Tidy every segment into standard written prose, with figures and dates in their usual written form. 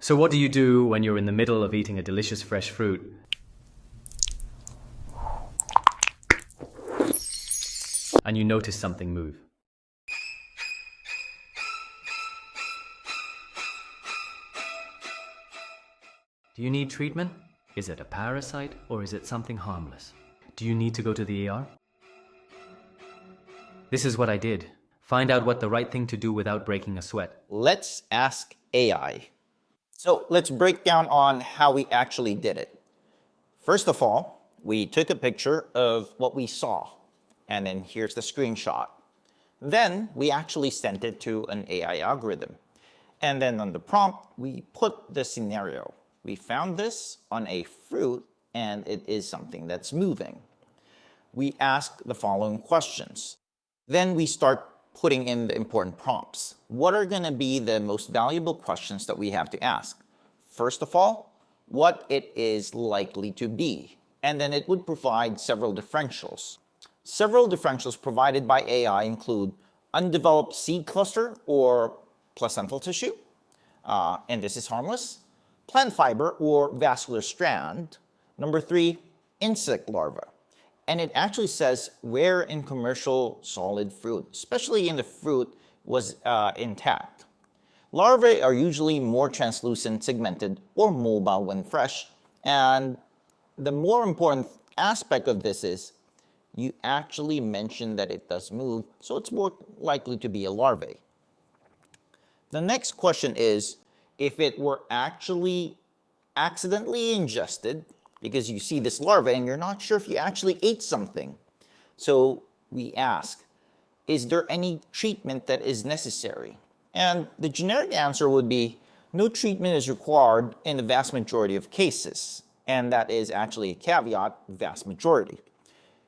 So what do you do when you're in the middle of eating a delicious fresh fruit and you notice something move? Do you need treatment? Is it a parasite or is it something harmless? Do you need to go to the ER? This is what I did. Find out what the right thing to do without breaking a sweat. Let's ask AI. So let's break down on how we actually did it. First of all, we took a picture of what we saw, and then here's the screenshot. Then we actually sent it to an AI algorithm. And then on the prompt, we put the scenario. We found this on a fruit, and it is something that's moving. We ask the following questions. Then we start putting in the important prompts. What are going to be the most valuable questions that we have to ask? First of all, what it is likely to be. And then it would provide several differentials. Several differentials provided by AI include undeveloped seed cluster or placental tissue, and this is harmless, plant fiber or vascular strand. Number 3, insect larva. And it actually says where in commercial solid fruit, especially in the fruit, was intact. Larvae are usually more translucent, segmented, or mobile when fresh. And the more important aspect of this is you actually mentioned that it does move, so it's more likely to be a larvae. The next question is, if it were actually accidentally ingested, because you see this larva and you're not sure if you actually ate something. So we ask, is there any treatment that is necessary? And the generic answer would be, no treatment is required in the vast majority of cases. And that is actually a caveat, vast majority.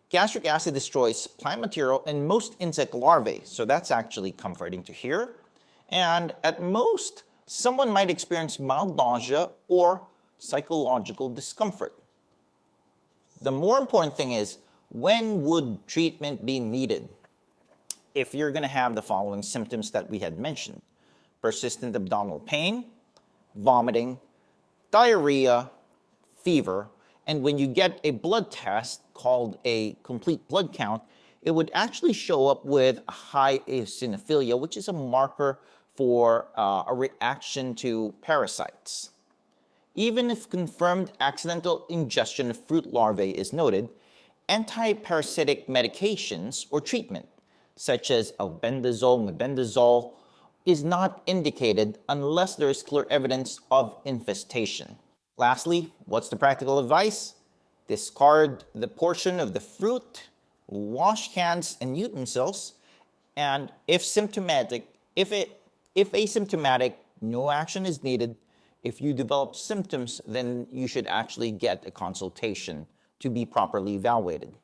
Gastric acid destroys plant material and most insect larvae, so that's actually comforting to hear. And at most, someone might experience mild nausea or psychological discomfort. The more important thing is, when would treatment be needed? If you're going to have the following symptoms that we had mentioned: persistent abdominal pain, vomiting, diarrhea, fever, and when you get a blood test called a complete blood count, it would actually show up with high eosinophilia, which is a marker for a reaction to parasites. Even if confirmed accidental ingestion of fruit larvae is noted, anti-parasitic medications or treatment, such as albendazole, mebendazole, is not indicated unless there is clear evidence of infestation. Lastly, what's the practical advice? Discard the portion of the fruit, wash hands and utensils, and if asymptomatic, no action is needed. If you develop symptoms, then you should actually get a consultation to be properly evaluated.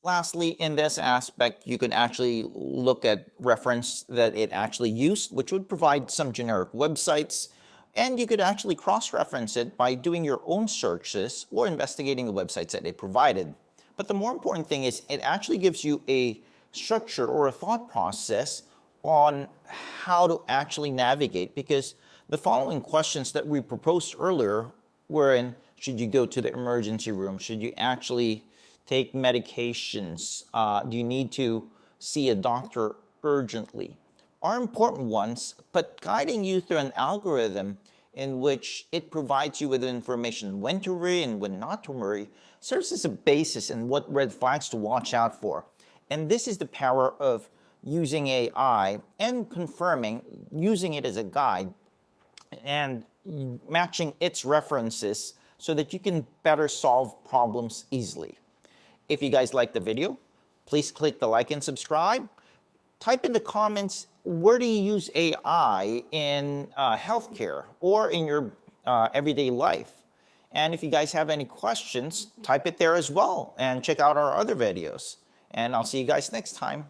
Lastly, in this aspect, you can actually look at reference that it actually used, which would provide some generic websites, and you could actually cross-reference it by doing your own searches or investigating the websites that it provided. But the more important thing is it actually gives you a structure or a thought process on how to actually navigate, because the following questions that we proposed earlier were in, should you go to the emergency room? Should you actually take medications? Do you need to see a doctor urgently? Are important ones, but guiding you through an algorithm in which it provides you with information when to worry and when not to worry serves as a basis in what red flags to watch out for. And this is the power of using AI and confirming, using it as a guide and matching its references so that you can better solve problems easily. If you guys liked the video, please click the like and subscribe. Type in the comments, where do you use AI in healthcare or in your everyday life? And if you guys have any questions, type it there as well and check out our other videos. And I'll see you guys next time.